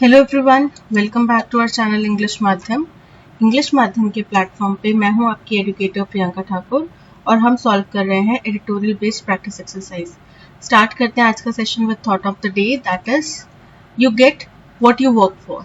Hello everyone, welcome back to our channel English माध्यम के platform पे मैं हूं आपकी एडुकेटर प्रियंका ठाकुर और हम सॉल्व कर रहे हैं editorial based practice exercise. Start करते हैं आज का session with thought of the day, that is you get what you work for,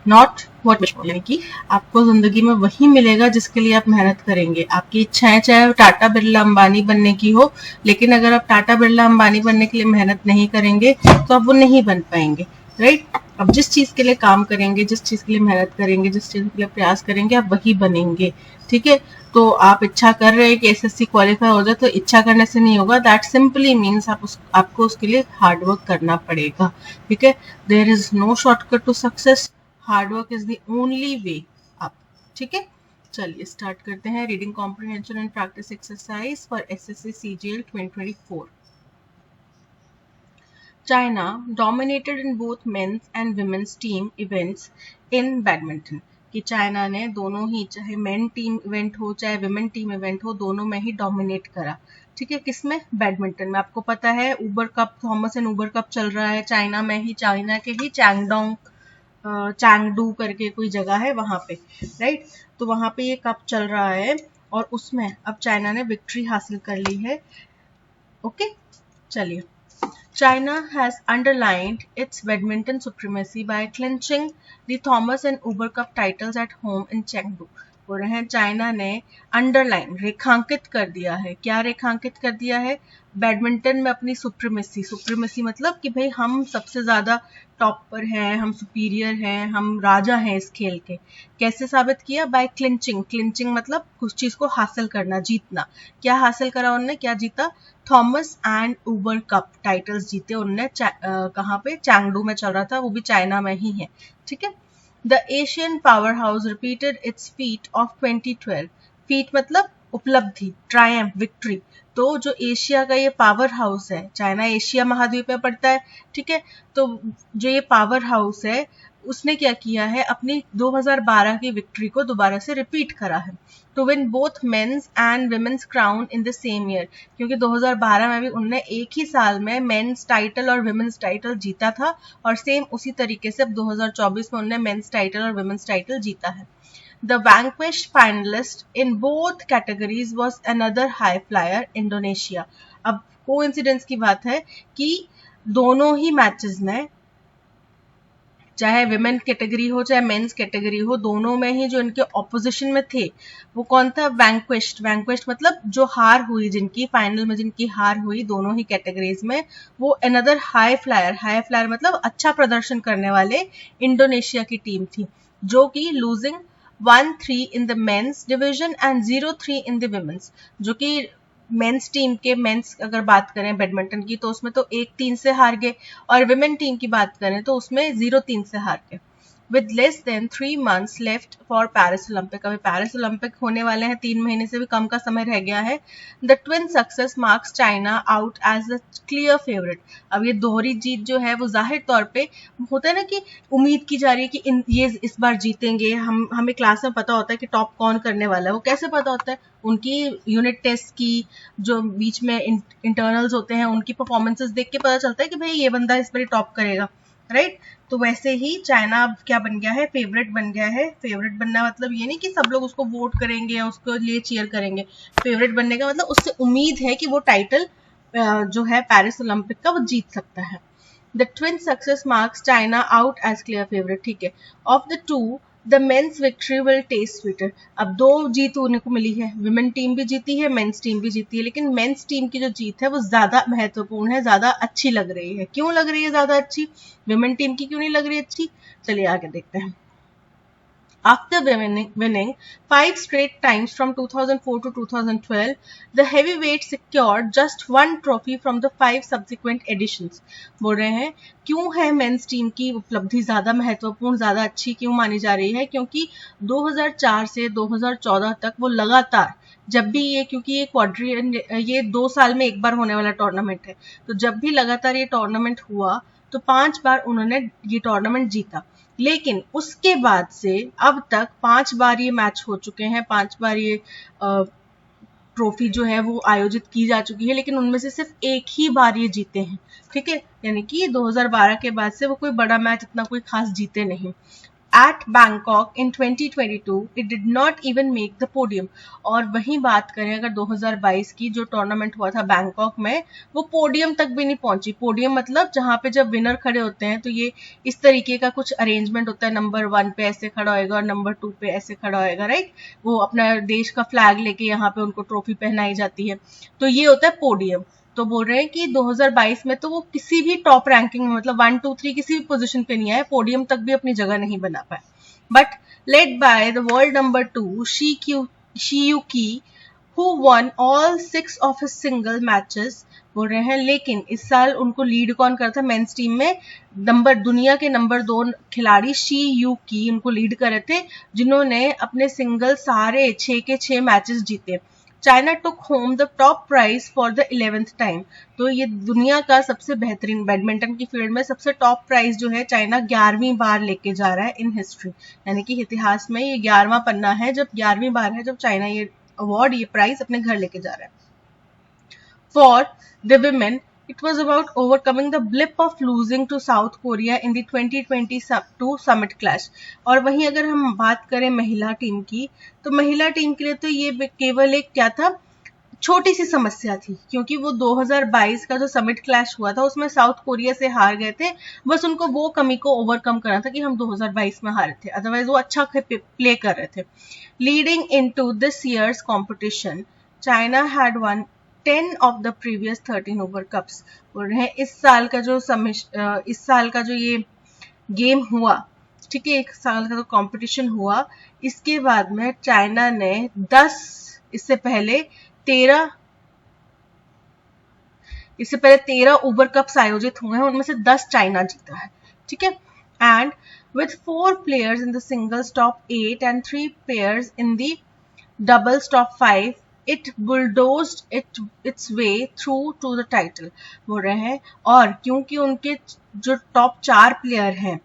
not what wish for. यानी कि आपको जिंदगी में वही मिलेगा जिसके लिए आप मेहनत करेंगे। आपकी इच्छाएं चाहे टाटा बिरला अंबानी बनने की हो, लेकिन अगर आप टाटा बिरला अंबानी बनने के लिए मेहनत नहीं करेंगे तो आप वो नहीं बन पाएंगे, राइट? अब जिस चीज के लिए काम करेंगे, जिस चीज के लिए मेहनत करेंगे, जिस चीज के लिए प्रयास करेंगे, आप वही बनेंगे। ठीक है, तो आप इच्छा कर रहे हैं कि एसएससी क्वालिफाई हो जाए, तो इच्छा करने से नहीं होगा। दैट सिंपली मीन्स आपको उसके लिए हार्ड वर्क करना पड़ेगा। ठीक है, there is no shortcut to success, hard work is the only way up. ठीक है, चलिए स्टार्ट करते हैं। Reading comprehension and practice exercise for SSC CGL 2024। China dominated in both men's and women's team events in badminton। कि China ने दोनों ही, चाहे main team event हो चाहे विमेन टीम इवेंट हो, दोनों में ही डोमिनेट करा। ठीक है, किसमें? बैडमिंटन में। आपको पता है Uber Cup, Thomas and Uber Cup चल रहा है चाइना में ही, चाइना के ही चैंगडू करके कोई जगह है वहां पे, राइट? तो वहां पे ये कप चल रहा है और उसमें अब चाइना ने विक्ट्री हासिल कर ली है। ओके, चलिए। China has underlined its badminton supremacy by clinching the Thomas and Uber Cup titles at home in Chengdu। बोल रहे हैं चाइना ने अंडरलाइन, रेखांकित कर दिया है। क्या रेखांकित कर दिया है? बैडमिंटन में अपनी सुप्रीमेसी मतलब कि भाई हम सबसे ज्यादा टॉप पर हैं, हम सुपीरियर हैं, हम राजा हैं इस खेल के। कैसे साबित किया? बाय क्लिंचिंग मतलब कुछ चीज को हासिल करना, जीतना। क्या हासिल करा उन्होंने, क्या जीता? Thomas and Uber cup titles जीते उन्होंने। कहाँ पे? चैंगडू में चल रहा था, वो भी चाइना में ही है। ठीक है, the Asian power house repeated its feet of 2012। Feet मतलब उपलब्धि, ट्रायम्फ, विक्ट्री। तो जो एशिया का ये पावर हाउस है, चाइना एशिया महाद्वीप में पड़ता है। ठीक है, तो जो ये पावर हाउस है उसने क्या किया है, अपनी 2012 की विक्ट्री को दोबारा से रिपीट करा है। To win both men's and women's crown in the same year. क्योंकि 2012 में भी उनने एक ही साल में मेंस टाइटल और वुमेन्स टाइटल जीता था, और सेम उसी तरीके से अब 2024 में उनने मेंस टाइटल और वुमेन्स टाइटल जीता है। The vanquished finalist in both categories was another high flyer, Indonesia। अब कोइंसिडेंस की बात है कि दोनों ही मैचेस में, चाहे विमेन कैटेगरी हो चाहे मेंस कैटेगरी हो, दोनों में ही जो इनके ऑपोजिशन में थे वो कौन था? वैंक्विश्ड मतलब जो हार हुई, जिनकी फाइनल में जिनकी हार हुई दोनों ही कैटेगरीज में, वो अनदर हाई फ्लायर मतलब अच्छा प्रदर्शन करने वाले इंडोनेशिया की टीम थी, जो कि losing 1-3 in the men's division and 0-3 in the women's. जो कि मेंस टीम के, मेंस अगर बात करें बैडमिंटन की तो उसमें तो 1-3 से हार गए, और विमेन टीम की बात करें तो उसमें 0-3 से हार गए। With less than 3 months left for Paris Olympic। अभी पेरिस ओलंपिक होने वाले हैं, 3 महीने से भी कम का समय रह गया है। The twin success marks China out as a clear favorite। अब ये दोहरी जीत जो है वो जाहिर तौर पे होता है ना कि उम्मीद की जा रही है कि ये इस बार जीतेंगे। हमें क्लास में पता होता है कि टॉप कौन करने वाला है। वो कैसे पता होता है? उनकी यूनिट टेस्ट की जो बीच में इंटरनल्स होते हैं, उनकी परफॉर्मेंसेस देख के पता चलता है कि भाई ये बंदा इस बार टॉप करेगा, राइट? तो वैसे ही चाइना अब क्या बन गया है? फेवरेट बन गया है। फेवरेट बनना मतलब ये नहीं कि सब लोग उसको वोट करेंगे या उसको लिए चीयर करेंगे। फेवरेट बनने का मतलब उससे उम्मीद है कि वो टाइटल जो है पेरिस ओलंपिक का, वो जीत सकता है। The twin success marks China out as clear favourite. ठीक है, of the two the men's victory will taste sweeter. अब दो जीत होने को मिली है, विमेन टीम भी जीती है, मेंस टीम भी जीती है, लेकिन मेंस टीम की जो जीत है वो ज्यादा महत्वपूर्ण है, ज्यादा अच्छी लग रही है। क्यों लग रही है ज्यादा अच्छी? विमेन टीम की क्यों नहीं लग रही अच्छी? चलिए आगे देखते हैं। After winning 5 straight times from 2004 to 2012, the heavyweight secured just one trophy from the 5 subsequent editions। बोल रहे हैं क्यों है मेंस टीम की उपलब्धि ज्यादा महत्वपूर्ण, ज्यादा अच्छी क्यों मानी जा रही है? क्योंकि 2004 से 2014 तक वो लगातार, जब भी ये, क्योंकि ये 2 साल में एक बार होने वाला टूर्नामेंट है, तो जब भी लगातार ये टूर्नामेंट हुआ तो 5 बार उन्होंने ये टूर्नामेंट जीता। लेकिन उसके बाद से अब तक 5 बार ये मैच हो चुके हैं, 5 बार ये ट्रॉफी जो है वो आयोजित की जा चुकी है, लेकिन उनमें से सिर्फ एक ही बार ये जीते हैं, ठीक है, यानी कि 2012 के बाद से वो कोई बड़ा मैच इतना कोई खास जीते नहीं। At Bangkok in 2022, it did not even make the podium. और वहीं बात करें अगर 2022 की, जो टूर्नामेंट हुआ था बैंकॉक में, वो पोडियम तक भी नहीं पहुंची। पोडियम मतलब जहां पे जब विनर खड़े होते हैं तो ये इस तरीके का कुछ अरेंजमेंट होता है, नंबर 1 पे ऐसे खड़ा होएगा और नंबर 2 पे ऐसे खड़ा होएगा, राइट। वो अपना देश का फ्लैग लेके यहाँ पे उनको ट्रॉफी पहनाई जाती है, तो ये होता है पोडियम। तो बोल रहे हैं कि 2022 में तो वो किसी भी टॉप रैंकिंग में, मतलब 1 2 3 किसी भी पोजीशन पे नहीं आए, पोडियम तक भी अपनी जगह नहीं बना पाए। But led by the world number 2 she who one all 6 of his single matches, बोल रहे हैं, लेकिन इस साल उनको लीड कौन करता है मेंस टीम में, दुनिया के नंबर 2 खिलाड़ी शी यू की उनको लीड कर रहे थे, जिन्होंने अपने सिंगल सारे 6 के 6 मैचेस जीते। China took home the top prize for the 11th time. तो ये दुनिया का सबसे बेहतरीन बैडमिंटन की फील्ड में सबसे टॉप प्राइज जो है चाइना 11वीं बार लेके जा रहा है इन हिस्ट्री, यानी कि इतिहास में ये 11वां पन्ना है, जब 11वीं बार है जब चाइना ये अवार्ड, ये प्राइज अपने घर लेके जा रहा है। For the women, it was about overcoming the blip of losing to South Korea in the 2022 summit clash. और वहीं अगर हम बात करें महिला टीम की, तो महिला टीम के लिए तो ये केवल एक क्या था, छोटी सी समस्या थी, क्योंकि वो 2022 का जो समिट क्लैश हुआ था उसमें साउथ कोरिया से हार गए थे। बस उनको वो कमी को ओवरकम करना था कि हम 2022 में हारे थे, अदरवाइज वो अच्छा प्ले कर रहे थे। Leading into this years competition, China had one 10 of the previous 13 over cups. बोल रहे हैं इस साल का जो ये गेम हुआ, ठीक है, एक साल का जो कंपटीशन हुआ, इसके बाद में चाइना ने 10, इससे पहले 13 ओवर कप्स आयोजित हुए हैं, उनमें से 10 चाइना जीता है, ठीक है। And with 4 players in the singles top 8 and 3 pairs in the doubles top 5, it bulldozed its way through to the title, बोल रहे हैं। और क्योंकि उनके जो टॉप 4 प्लेयर हैं,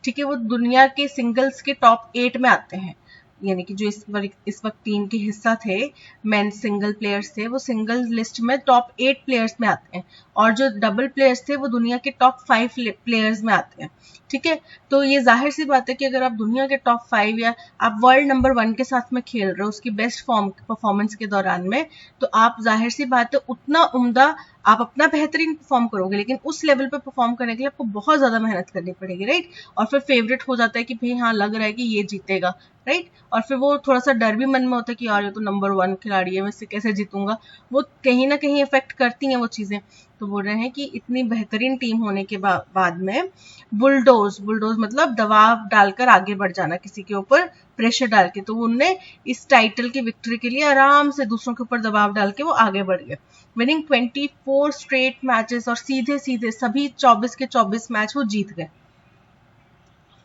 ठीक है, वो दुनिया के सिंगल्स के टॉप 8 में आते हैं, यानी कि जो इस वक्त टीम के हिस्सा थे, मेन सिंगल प्लेयर्स थे, वो सिंगल लिस्ट में टॉप 8 प्लेयर्स में आते हैं, और जो डबल प्लेयर्स थे वो दुनिया के टॉप 5 प्लेयर्स में आते हैं, ठीक है। तो ये जाहिर सी बात है कि अगर आप दुनिया के टॉप 5 या आप वर्ल्ड नंबर 1 के साथ में खेल रहे हो उसकी बेस्ट परफॉर्मेंस के दौरान में, तो आप जाहिर सी बात है उतना उम्दा आप अपना बेहतरीन परफॉर्म करोगे, लेकिन उस लेवल पे परफॉर्म करने के लिए आपको बहुत ज्यादा मेहनत करनी पड़ेगी, राइट। और फिर फेवरेट हो जाता है कि भाई हाँ लग रहा है कि ये जीतेगा, राइट। और फिर वो थोड़ा सा डर भी मन में होता है कि यार ये तो नंबर 1 खिलाड़ी है, मैं इससे कैसे जीतूंगा, वो कहीं ना कहीं इफेक्ट करती हैं वो चीजें। तो बोल रहे हैं कि इतनी बेहतरीन टीम होने के बाद में बुलडोज मतलब दबाव डालकर आगे बढ़ जाना, किसी के ऊपर प्रेशर डाल के, तो उनने इस टाइटल की विक्ट्री के लिए आराम से दूसरों के ऊपर दबाव डाल के वो आगे बढ़ गए, विनिंग 24 स्ट्रेट मैचेस, और सीधे सीधे सभी 24 के 24 मैच वो जीत गए।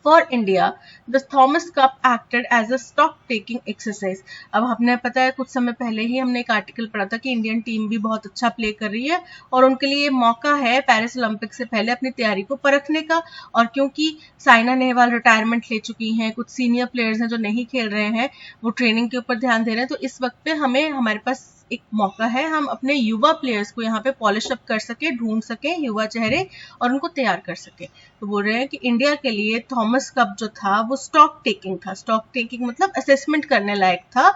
For India, the Thomas Cup acted as a stock taking exercise. अब हमने पता है कुछ समय पहले ही हमने एक आर्टिकल पढ़ा था कि इंडियन टीम भी बहुत अच्छा प्ले कर रही है और उनके लिए मौका है पेरिस ओलंपिक से पहले अपनी तैयारी को परखने का। और क्योंकि साइना नेहवाल रिटायरमेंट ले चुकी हैं, कुछ सीनियर प्लेयर्स हैं जो नहीं खेल रहे हैं, वो ट्रेनिंग के ऊपर ध्यान दे रहे हैं, तो इस वक्त पे हमारे पास एक मौका है, हम अपने युवा प्लेयर्स को यहाँ पे पॉलिश अप कर सके, ढूंढ सके युवा चेहरे और उनको तैयार कर सके। तो बोल रहे हैं कि इंडिया के लिए थॉमस कप जो था वो स्टॉक टेकिंग था। स्टॉक टेकिंग मतलब असेसमेंट करने लायक था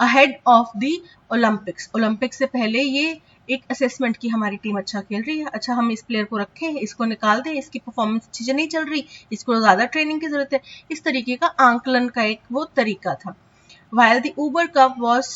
ahead of the Olympics. Olympic से पहले ये एक असेसमेंट की हमारी टीम अच्छा खेल रही है, अच्छा हम इस प्लेयर को रखें, इसको निकाल दें, इसकी परफॉर्मेंस अच्छी से नहीं चल रही, इसको ज्यादा ट्रेनिंग की जरूरत है, इस तरीके का आंकलन का एक वो तरीका था। While the Uber Cup was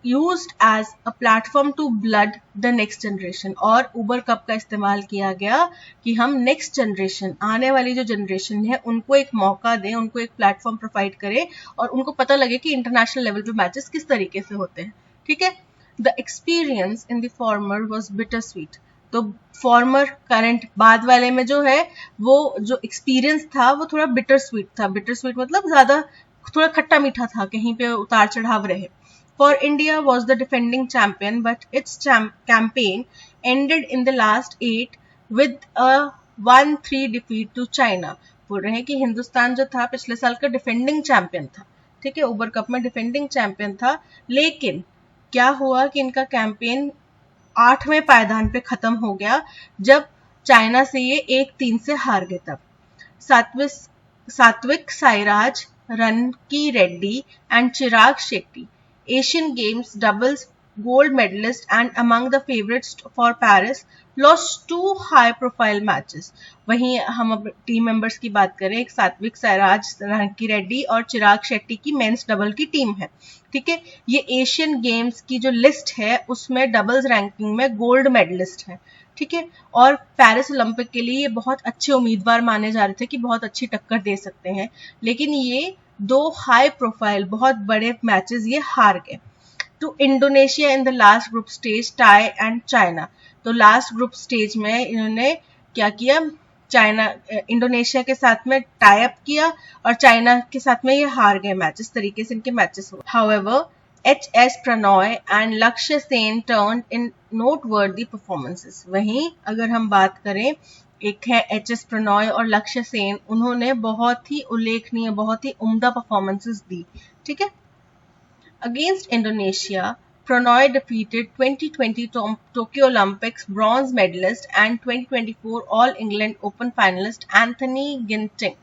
used as a platform to blood the next generation, और उबर कप का इस्तेमाल किया गया कि हम नेक्स्ट जनरेशन, आने वाली जो जनरेशन है उनको एक मौका दें, उनको एक प्लेटफॉर्म प्रोवाइड करें और उनको पता लगे कि इंटरनेशनल लेवल पे मैचेस किस तरीके से होते हैं, ठीक है। The experience in the former was bitter sweet. तो फॉर्मर करंट बाद वाले में जो है वो जो एक्सपीरियंस था वो थोड़ा बिटर स्वीट था। बिटर स्वीट मतलब ज्यादा थोड़ा खट्टा मीठा था, कहीं पे उतार चढ़ाव रहे। For India was the defending champion, but its campaign ended in the last 8 with a 1-3 defeat to China. बोल रहे हैं कि हिंदुस्तान जो था पिछले साल का डिफेंडिंग चैंपियन था, ठीक है, उबर कप में डिफेंडिंग चैंपियन था, लेकिन क्या हुआ कि इनका कैंपेन 8वें पायदान पे खत्म हो गया जब चाइना से ये 1-3 से हार गए। तब Satwik Sairaj, Rankireddy and Chirag Shetty, Asian Games doubles gold medalist and among the favorites for Paris, lost 2 high profile matches। वहीं हम अब टीम मेंबर्स की बात करें, एक सात्विक साईराज, रनकी रेड्डी और चिराग शेट्टी की मेंस डबल की टीम है। ठीक है, ये एशियन गेम्स की जो लिस्ट है उसमें डबल्स रैंकिंग में गोल्ड मेडलिस्ट है। ठीक है, और पेरिस ओलंपिक के लिए ये बहुत अच्छे उम्मीदवार माने जा रहे थे कि बहुत अच्छी टक्कर दे सकते हैं, लेकिन ये 2 हाई प्रोफाइल बहुत बड़े मैचेस ये हार गए to Indonesia in the last group stage, tie and China. तो लास्ट ग्रुप स्टेज में इन्होंने क्या किया, चाइना इंडोनेशिया के साथ में टाई अप किया और चाइना के साथ में ये हार गए मैच। इस तरीके से इनके मैचेस हुए। हाउएवर HS प्रणॉय एंड लक्ष्य Sen turn in noteworthy performances. वहीं अगर हम बात करें, एक है HS प्रणॉय और लक्ष्य सेन, उन्होंने बहुत ही उल्लेखनीय, बहुत ही उम्दा परफॉर्मेंसेस दी। ठीक है, Against Indonesia, Pranoy defeated 2020 Tokyo Olympics bronze medalist and 2024 All England Open finalist Anthony Ginting।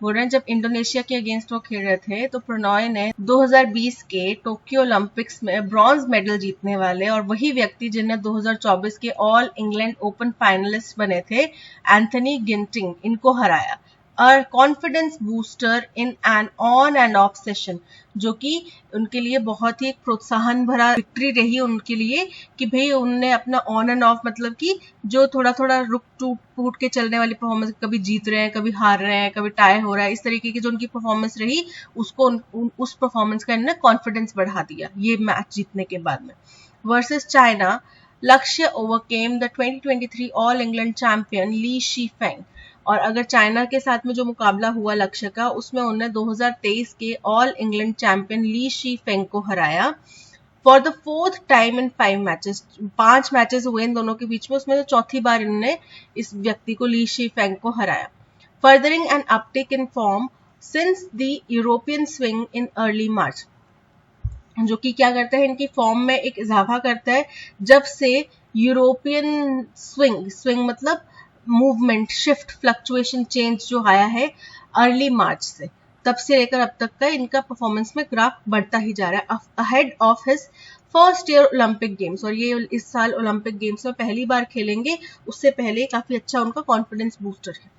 बोल रहे हैं जब इंडोनेशिया के अगेंस्ट वो खेल रहे थे तो प्रणॉय ने 2020 के टोक्यो ओलंपिक्स में ब्रॉन्ज मेडल जीतने वाले और वही व्यक्ति जिन्हें 2024 के ऑल इंग्लैंड ओपन फाइनलिस्ट बने थे, एंथनी गिंटिंग, इनको हराया। और confidence booster in an on end of session, जो कि उनके लिए बहुत ही प्रोत्साहन भरा विक्ट्री रही उनके लिए कि भाई उनने अपना ऑन एंड ऑफ, मतलब कि जो थोड़ा थोड़ा रुक टूट के चलने वाली परफॉर्मेंस, कभी जीत रहे हैं, कभी हार रहे हैं, कभी टाई हो रहा है, इस तरीके की जो उनकी परफॉर्मेंस रही उसको उस परफॉर्मेंस का इन्होंने कॉन्फिडेंस बढ़ा दिया ये मैच जीतने के बाद में। Versus China, Lakshya overcame the 2023 All England champion Li Shifeng. और अगर चाइना के साथ में जो मुकाबला हुआ लक्ष्य का, उसमें उन्होंने 2023 के all England champion Li Shifeng को हराया for the 4th time in 5 matches. 5 matches हुए इन दोनों के बीच में, उसमें चौथी बार इन्होंने इस व्यक्ति को, ली शीफेंग को हराया। Furthering an uptick in form since the European swing in early March, जो कि क्या करता है, इनकी फॉर्म में एक इजाफा करता है जब से यूरोपियन स्विंग मतलब मूवमेंट, शिफ्ट, फ्लक्चुएशन, चेंज जो आया है अर्ली मार्च से, तब से लेकर अब तक का इनका परफॉर्मेंस में ग्राफ बढ़ता ही जा रहा है ahead of his first year Olympic games. और ये इस साल ओलंपिक गेम्स में पहली बार खेलेंगे, उससे पहले काफी अच्छा उनका कॉन्फिडेंस बूस्टर है।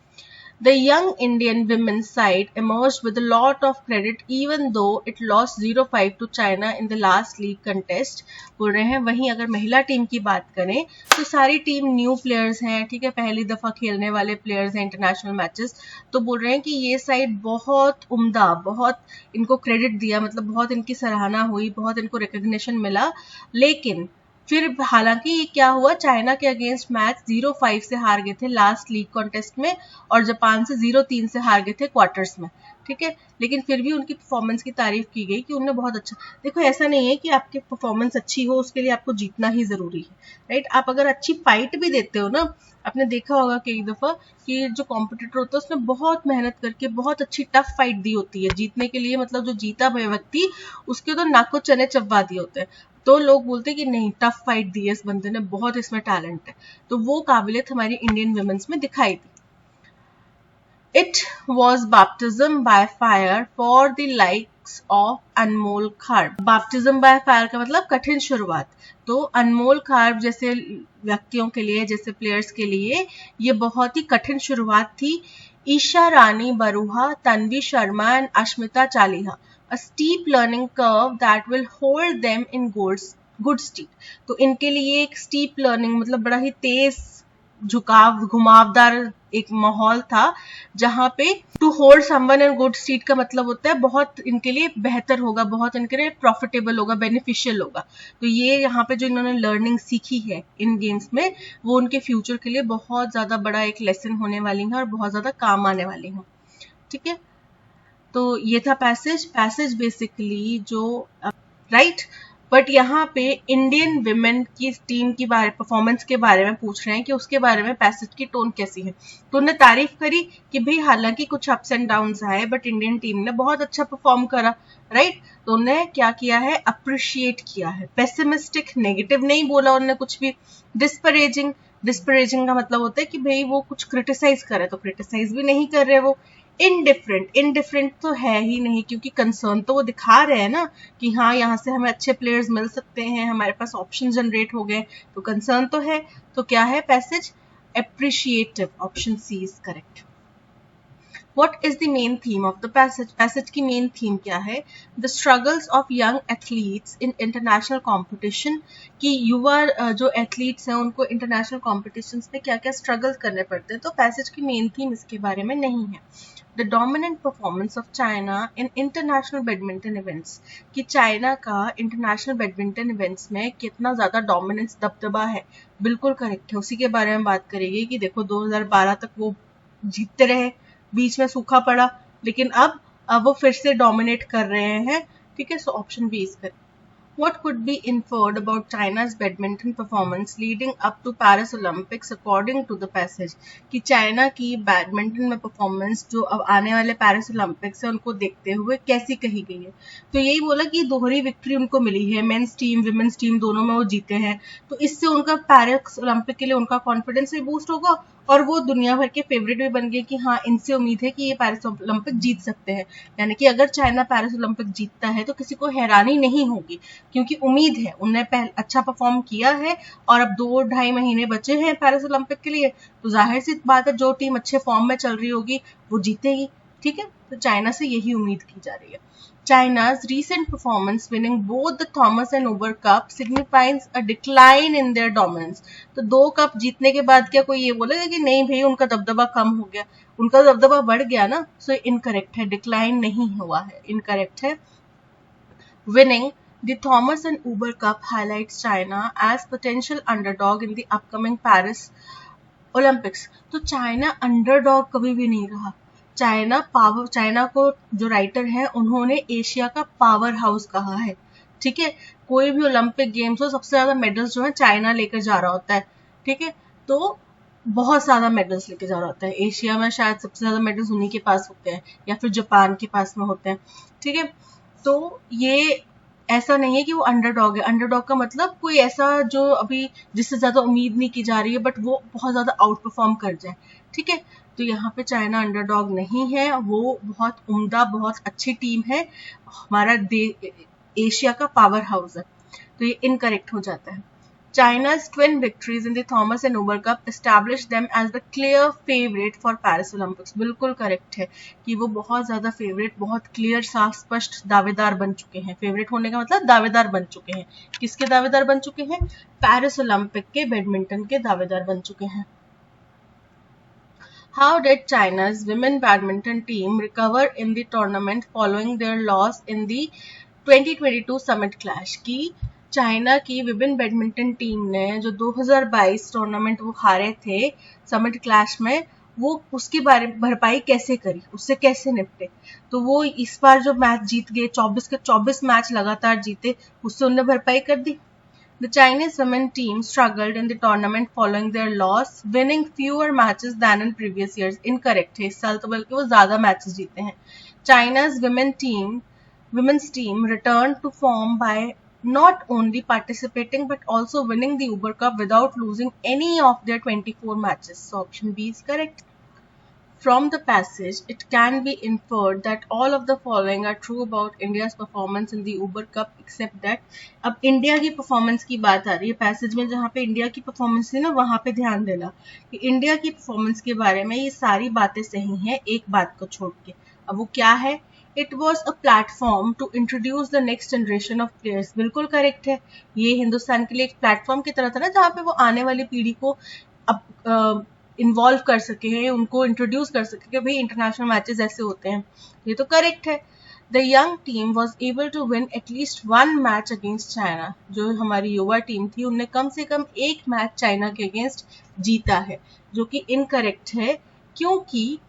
The young Indian women's side emerged with a lot of credit even though it lost 0-5 to China in the last league contest। बोल रहे हैं वहीं अगर महिला टीम की बात करें तो सारी टीम न्यू प्लेयर्स हैं, ठीक है, पहली दफा खेलने वाले प्लेयर्स हैं इंटरनेशनल मैचेस। तो बोल रहे हैं कि ये साइड बहुत उम्दा, बहुत इनको क्रेडिट दिया, मतलब बहुत इनकी सराहना हुई, बहुत इनको रिकग्निशन मिला। लेकिन फिर हालांकि ये क्या हुआ, चाइना के अगेंस्ट मैच 0-5 से हार गए थे लास्ट लीग कॉन्टेस्ट में और जापान से 0-3 से हार गए थे क्वार्टर्स में। ठीक है, लेकिन फिर भी उनकी परफॉर्मेंस की तारीफ की गई कि उन्होंने बहुत अच्छा, देखो ऐसा नहीं है कि आपकी परफॉर्मेंस अच्छी हो उसके लिए आपको जीतना ही जरूरी है, राइट। आप अगर अच्छी फाइट भी देते हो ना, आपने देखा होगा कई दफा कि जो कॉम्पिटिटर होता है उसने बहुत मेहनत करके बहुत अच्छी टफ फाइट दी होती है जीतने के लिए, मतलब जो जीता व्यक्ति उसके तो नाको चने चबा दिए होते हैं, तो लोग बोलते हैं कि नहीं टफ फाइट दी है इस बंदे ने, बहुत इसमें टैलेंट है। तो वो काबिलियत हमारी इंडियन वुमेन्स में दिखाई दी। It was baptism by fire for the likes of Anmol Kharb. Baptism by fire का मतलब कठिन शुरुआत। तो अनमोल खार्ब जैसे व्यक्तियों के लिए, जैसे प्लेयर्स के लिए ये बहुत ही कठिन शुरुआत थी। Isha Rani Baruah, Tanvi Sharma and Ashmita Chaliha, a steep learning curve that will hold them in good stead। तो इनके लिए एक steep learning मतलब बड़ा ही तेज झुकाव, घुमावदार एक माहौल था जहां पे to hold someone in good stead का मतलब होता है बहुत इनके लिए बेहतर होगा, बहुत इनके लिए प्रॉफिटेबल होगा, बेनिफिशियल होगा। तो ये यहाँ पे जो इन्होंने लर्निंग सीखी है इन गेम्स में, वो उनके फ्यूचर के लिए बहुत ज्यादा बड़ा एक लेसन होने वाली है और बहुत ज्यादा काम आने वाली है। ठीक है, तो ये था पैसेज बेसिकली जो राइट। बट यहाँ पे इंडियन विमेन की टीम की परफॉर्मेंस के बारे में पूछ रहे हैं कि उसके बारे में पैसेज की टोन कैसी है। तो उन्होंने तारीफ करी कि भाई हालांकि कुछ अप्स एंड डाउन्स आए बट इंडियन टीम ने बहुत अच्छा परफॉर्म करा, राइट। तो उन्होंने क्या किया है, अप्रिशिएट किया है। पेसिमिस्टिक, नेगेटिव नहीं बोला उन्होंने कुछ भी। डिस्परेजिंग, डिस्परेजिंग का मतलब होता है कि भाई वो कुछ क्रिटिसाइज करे, तो क्रिटिसाइज भी नहीं कर रहे वो। इनडिफरेंट, इनडिफरेंट तो है ही नहीं, क्योंकि कंसर्न तो वो दिखा रहे हैं ना कि हाँ यहाँ से हमें अच्छे प्लेयर्स मिल सकते हैं, हमारे पास ऑप्शन जनरेट हो गए, तो कंसर्न तो है। तो क्या है passage, appreciative. Option C is correct. What is the main theme of the passage? Passage की main theme क्या है? The struggles of young athletes in international competition, कि युवा जो एथलीट्स हैं उनको इंटरनेशनल कॉम्पिटिशन्स में क्या क्या स्ट्रगल्स करने पड़ते हैं। तो पैसेज की मेन थीम इसके बारे में नहीं है। The dominant performance of China in international badminton events, कि चाइना का इंटरनेशनल बैडमिंटन इवेंट्स में कितना ज्यादा डोमिनेंस, दबदबा है, बिल्कुल करेक्ट है। उसी के बारे में बात करेंगे कि देखो 2012 तक वो जीतते रहे, बीच में सूखा पड़ा, लेकिन अब वो फिर से डोमिनेट कर रहे हैं, ठीक है। So option B is correct. What could be inferred about China's badminton performance leading up to Paris Olympics according to the passage? कि चाइना की बैडमिंटन में परफॉर्मेंस जो अब आने वाले पेरिस ओलंपिक्स है उनको देखते हुए कैसी कही गई है। तो यही बोला कि दोहरी विक्ट्री उनको मिली है, मेंस टीम विमेंस टीम दोनों में वो जीते हैं, तो इससे उनका पेरिस ओलंपिक के लिए उनका कॉन्फिडेंस भी बूस्ट होगा और वो दुनिया भर के फेवरेट भी बन गए कि हाँ इनसे उम्मीद है कि ये पेरिस ओलंपिक जीत सकते हैं। यानी कि अगर चाइना पेरिस ओलंपिक जीतता है तो किसी को हैरानी नहीं होगी, क्योंकि उम्मीद है, उन्होंने अच्छा परफॉर्म किया है और अब 2-2.5 महीने बचे हैं पेरिस ओलंपिक के लिए, तो जाहिर सी बात है जो टीम अच्छे फॉर्म में चल रही होगी वो जीतेगी, ठीक है। तो चाइना से यही उम्मीद की जा रही है। China's recent performance winning both the Thomas and Uber Cup signifies a decline in their dominance. तो 2 कप जीतने के बाद क्या कोई ये बोलेगा कि नहीं भाई उनका दबदबा कम हो गया? उनका दबदबा बढ़ गया ना। सो इनकरेक्ट है, डिक्लाइन नहीं हुआ है, इनकरेक्ट है। Winning the Thomas and Uber Cup highlights China as potential underdog in the upcoming Paris Olympics. तो चाइना अंडरडॉग कभी भी नहीं रहा। चाइना को जो राइटर है उन्होंने एशिया का पावर हाउस कहा है, ठीक है। कोई भी ओलंपिक गेम्स हो सबसे ज्यादा मेडल्स जो है चाइना लेकर जा रहा होता है, ठीक है। तो बहुत ज्यादा मेडल्स लेके जा रहा होता है। एशिया में शायद सबसे ज्यादा मेडल्स उन्हीं के पास होते हैं या फिर जापान के पास में होते हैं, ठीक है। तो ये ऐसा नहीं है कि वो अंडरडॉग है। अंडरडॉग का मतलब कोई ऐसा जो अभी जिससे ज्यादा उम्मीद नहीं की जा रही है बट वो बहुत ज्यादा आउट परफॉर्म कर जाए, ठीक है। तो यहाँ पे चाइना अंडरडॉग नहीं है, वो बहुत उम्दा, बहुत अच्छी टीम है, हमारा एशिया का पावर हाउस है। तो ये इनकरेक्ट हो जाता है। China's twin victories in the Thomas and Uber Cup established them as the clear favorite for Paris Olympics. बिल्कुल करेक्ट है कि वो बहुत ज्यादा फेवरेट, बहुत क्लियर, साफ स्पष्ट दावेदार बन चुके हैं। फेवरेट होने का मतलब दावेदार बन चुके हैं। किसके दावेदार बन चुके हैं? पेरिस ओलंपिक के बैडमिंटन के दावेदार बन चुके हैं। How did China's women badminton team recover in the tournament following their loss in the 2022 Summit Clash? की चाइना की विमेन बैडमिंटन टीम ने जो 2022 टूर्नामेंट वो हारे थे समिट क्लैश में, वो उसकी भरपाई कैसे करी, उससे कैसे निपटे? तो वो इस बार जो मैच जीत गए, 24 के 24 मैच लगातार जीते, उससे उन्होंने भरपाई कर दी। The Chinese women team struggled in the tournament following their loss, winning fewer matches than in previous years. Incorrect है, इस साल तो बल्कि वो ज्यादा मैचेस जीते हैं। China's women's team returned to form by not only participating but also winning the Uber Cup without losing any of their 24 matches. So option B is correct. From the passage, it can be inferred that all of the following are true about India's performance in the Uber Cup except that. अब India की performance की बात आ रही है passage में, जहाँ पे India की परफॉर्मेंस थी ना वहां पे ध्यान देना कि इंडिया की परफॉर्मेंस के बारे में ये सारी बातें सही हैं एक बात को छोड़ के। अब वो क्या है? It was a platform to introduce the next generation of players. बिल्कुल करेक्ट है, ये हिंदुस्तान के लिए एक प्लेटफॉर्म की तरह था ना जहाँ पे वो आने वाली पीढ़ी को अब इन्वॉल्व कर सके हैं, उनको इंट्रोड्यूस कर सके कि भाई इंटरनेशनल मैचेस ऐसे होते हैं। ये तो करेक्ट है। The young team was able to win at least 1 match against China. जो हमारी युवा टीम थी उनने कम से कम 1 मैच चाइना के अगेंस्ट जीता है, जो कि इनकरेक्ट है, क्योंकि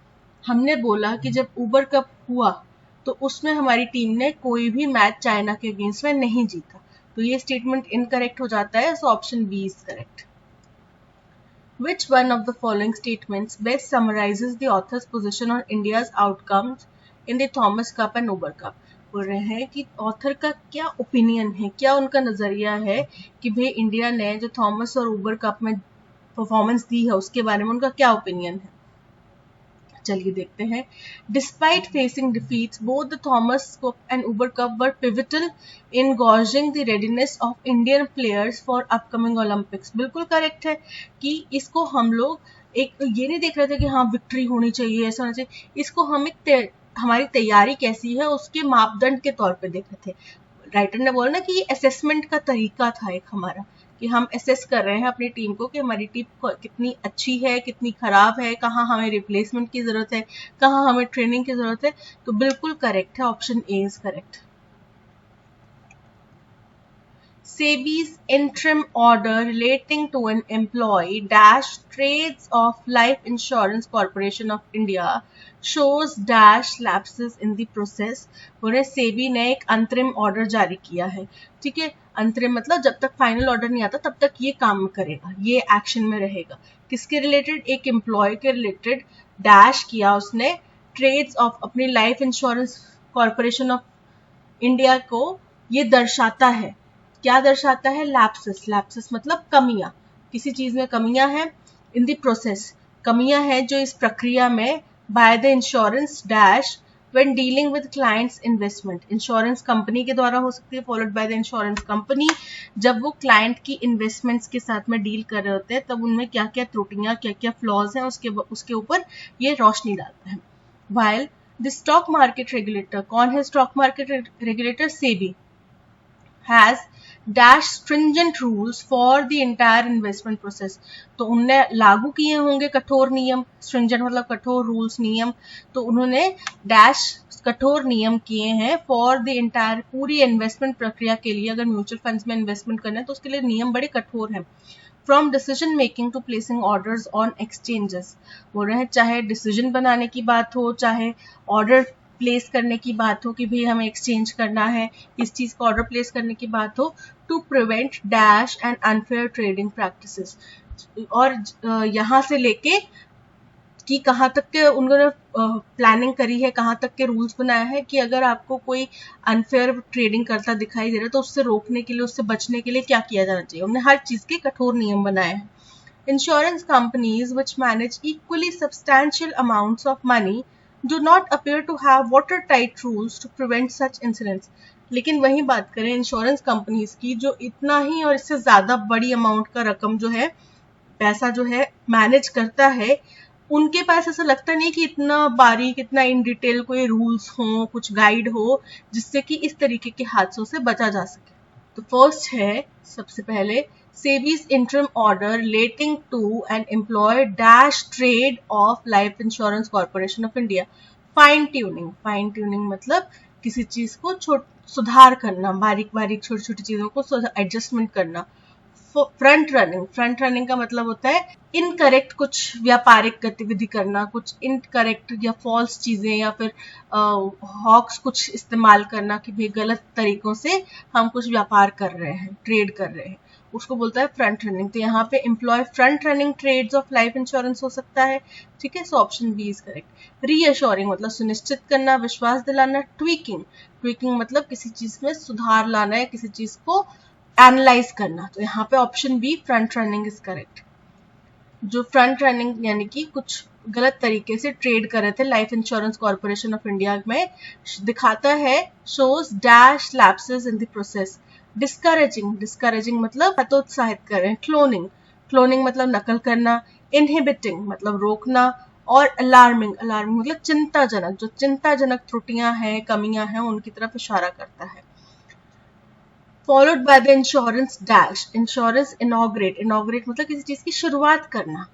हमने बोला कि जब ऊबर कप हुआ तो उसमें हमारी टीम ने कोई भी मैच चाइना के अगेंस्ट में नहीं जीता। तो ये स्टेटमेंट इनकरेक्ट हो जाता है, so option B is correct. Which one of the following statements best summarizes the author's position on India's outcomes in the Thomas Cup and Uber Cup? बोल रहे हैं कि ऑथर का क्या ओपिनियन है, क्या उनका नजरिया है कि भाई इंडिया ने जो थॉमस और उबर कप में परफॉर्मेंस दी है उसके बारे में उनका क्या ओपिनियन है। चलिए देखते हैं। Despite facing defeats, both the Thomas Cup and Uber Cup were pivotal in gauging the readiness of Indian players for upcoming Olympics. बिल्कुल करेक्ट है कि इसको हम लोग एक ये नहीं देख रहे थे कि हाँ विक्ट्री होनी चाहिए, ऐसा होना चाहिए, इसको हम एक हमारी तैयारी कैसी है उसके मापदंड के तौर पे देख रहे थे। राइटर ने बोला ना कि ये असेसमेंट का तरीका था एक हमारा, कि हम असेस कर रहे हैं अपनी टीम को कि हमारी टीम कितनी अच्छी है, कितनी खराब है, कहाँ हमें रिप्लेसमेंट की जरूरत है, कहाँ हमें ट्रेनिंग की जरूरत है। तो बिल्कुल करेक्ट है, option A is correct. SEBI's interim order relating to an employee dash trades of Life Insurance Corporation of India shows dash lapses in the process। बोले सेबी ने एक अंतरिम ऑर्डर जारी किया है, ठीक है। अंतरिम मतलब जब तक फाइनल ऑर्डर नहीं आता तब तक ये काम करेगा, ये एक्शन में रहेगा। किसके रिलेटेड? एक एम्प्लॉय के रिलेटेड डैश किया उसने ट्रेड्स ऑफ अपनी life insurance corporation of India को। ये दर्शाता है, क्या दर्शाता है? लैप्सेस। लैप्सेस मतलब कमियां, किसी चीज में कमियां हैं। इन द प्रोसेस, कमियां हैं जो इस प्रक्रिया में by the insurance dash when dealing with clients investment. Insurance company के द्वारा हो सकती है, followed by the insurance company. जब वो क्लाइंट की इन्वेस्टमेंट्स के साथ में डील कर रहे होते हैं तब उनमें क्या क्या त्रुटियां, क्या क्या फ्लॉज हैं, उसके ऊपर ये रोशनी डालता है। While the stock market regulator, कौन है stock market regulator? SEBI has dash stringent rules for the entire investment process। तो उनने लागू किए होंगे कठोर नियम, stringent मतलब कठोर रूल्स, नियम। तो उन्होंने डैश कठोर नियम किए हैं फॉर द एंटायर, पूरी इन्वेस्टमेंट प्रक्रिया के लिए। अगर म्यूचुअल फंड्स में इन्वेस्टमेंट करना है तो उसके लिए नियम बड़े कठोर हैं। From decision making to placing orders on exchanges, बोल रहे हैं चाहे डिसीजन बनाने की बात हो, चाहे ऑर्डर प्लेस करने की बात हो कि भाई हमें एक्सचेंज करना है, इस चीज को ऑर्डर प्लेस करने की बात हो, to prevent dash and unfair trading practices. और यहाँ से लेके कि कहाँ तक के उन्होंने प्लानिंग करी है, कहाँ तक के रूल्स बनाया है कि अगर आपको कोई अनफेयर ट्रेडिंग करता दिखाई दे रहा है तो उससे रोकने के लिए, उससे बचने के लिए क्या किया जाना चाहिए। उन्होंने हर चीज के कठोर नियम बनाए हैं। Insurance companies which manage equally substantial amounts of money do not appear to have watertight rules to prevent such incidents। लेकिन वही बात करें इंश्योरेंस कंपनीज की जो इतना ही और इससे ज्यादा बड़ी अमाउंट का रकम जो है, पैसा जो है मैनेज करता है, उनके पास ऐसा लगता नहीं कि इतना बारीक, इतना इन डिटेल कोई रूल्स हो, कुछ गाइड हो जिससे कि इस तरीके के हादसों से बचा जा सके। तो फर्स्ट है सबसे पहले SEBI's interim order relating to an employee dash trade of Life Insurance Corporation of India। Fine tuning, fine tuning मतलब किसी चीज को सुधार करना, बारीक बारीक छोटी छोटी चीजों को एडजस्टमेंट करना। फ्रंट रनिंग, फ्रंट रनिंग का मतलब होता है इनकरेक्ट कुछ व्यापारिक गतिविधि करना, कुछ इनकरेक्ट या फॉल्स चीजें या फिर हॉक्स कुछ इस्तेमाल करना कि भाई गलत तरीकों से हम कुछ व्यापार कर रहे हैं, ट्रेड कर रहे हैं, उसको बोलता है फ्रंट रनिंग। तो यहाँ पे employ front running trades of life insurance हो सकता है, ठीक है। So option B is correct. Reassuring मतलब सुनिश्चित करना, विश्वास दिलाना। ट्वीकिंग, ट्वीकिंग मतलब किसी चीज में सुधार लाना है, किसी चीज को एनालाइज करना। तो यहाँ पे option B front running is correct. जो फ्रंट रनिंग यानी कि कुछ गलत तरीके से ट्रेड कर रहे थे life insurance corporation of India में, दिखाता है shows dash lapses in the process. Discouraging, discouraging मतलब हतोत्साहित कर रहे हैं। क्लोनिंग, क्लोनिंग मतलब नकल करना। इनहिबिटिंग मतलब रोकना। और अलार्मिंग, अलार्मिंग मतलब चिंताजनक, जो चिंताजनक त्रुटियां हैं, कमियां हैं, उनकी तरफ इशारा करता है। Followed by the insurance dash, insurance inaugurate, inaugurate मतलब किसी चीज की शुरुआत करना।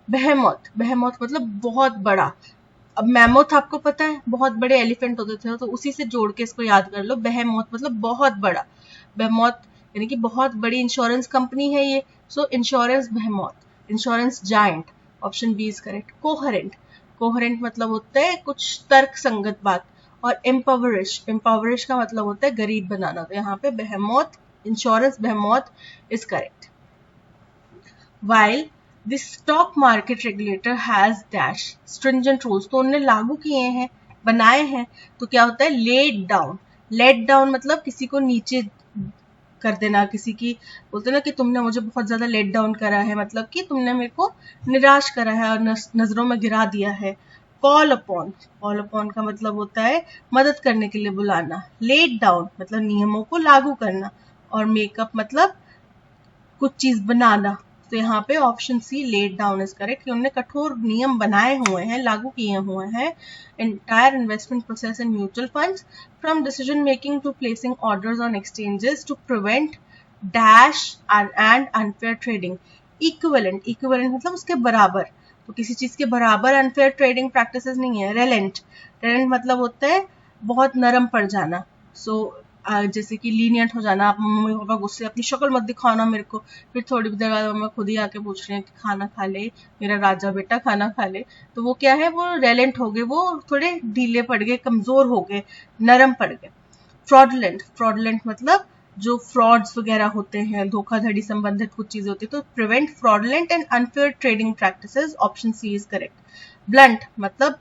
बेहेमोथ, बेहेमोथ मतलब बहुत बड़ा। अब मैमोथ आपको पता है बहुत बड़े एलिफेंट होते थे, तो उसी से जोड़ के इसको याद कर लो। बेहेमोथ मतलब बहुत बड़ा, बेहेमोथ यानी कि बहुत बड़ी इंश्योरेंस कंपनी है ये। So insurance behemoth, insurance giant, option B is correct. Coherent, coherent मतलब होता है कुछ तर्क संगत बात। और एम्पावरिश, एम्पावरिश का मतलब होता है गरीब बनाना। तो यहाँ पे behemoth insurance behemoth is correct. While the stock market regulator has dash stringent rules, तो उन्होंने लागू किए हैं, बनाए हैं. तो क्या होता है, लेट डाउन मतलब किसी को नीचे कर देना, किसी की बोलते ना कि तुमने मुझे बहुत ज्यादा लेट डाउन करा है, मतलब कि तुमने मेरे को निराश करा है और नजरों में गिरा दिया है. कॉल अपॉन का मतलब होता है मदद करने के लिए बुलाना. लेट डाउन मतलब नियमों को लागू करना, और मेकअप मतलब कुछ चीज बनाना. तो यहाँ पे option C let down is correct. उन्होंने कठोर नियम बनाए हुए हैं, लागू किए हुए हैं. Entire investment process in mutual funds from decision making to placing orders on exchanges to prevent dash and unfair trading. Equivalent मतलब उसके बराबर. तो किसी चीज के बराबर अनफेयर ट्रेडिंग प्रैक्टिसेस नहीं है. रेलेंट मतलब होता है बहुत नरम पड़ जाना. सो जैसे कि लीनियंट हो जाना. आप मम्मी पापा गुस्से, अपनी शक्ल मत दिखाना मेरे को, फिर थोड़ी देर बाद मम्मा खुद ही आके पूछ रहे हैं कि खाना खा ले मेरा राजा बेटा, खाना खा ले. तो वो क्या है, वो रेलेंट हो गए, वो थोड़े ढीले पड़ गए, कमजोर हो गए, नरम पड़ गए. फ्रॉडलेंट मतलब जो फ्रॉड्स वगैरह होते हैं, धोखाधड़ी संबंधित कुछ चीजें होती है. तो prevent fraudulent and unfair trading practices, option C is correct. Blunt मतलब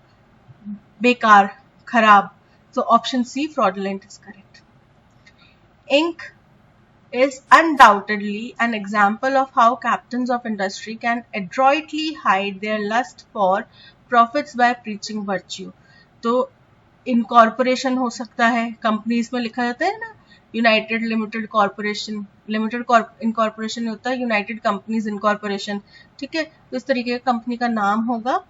बेकार, खराब. तो option C fraudulent is correct. Ink is undoubtedly an example of how captains of industry can adroitly hide their lust for profits by preaching virtue. तो incorporation हो सकता है, companies में लिखा जाता है ना United limited corporation. Limited incorporation होता है यूनाइटेड कंपनीज इनकॉर्पोरेशन. ठीक है, तो इस तरीके का कंपनी का नाम होगा,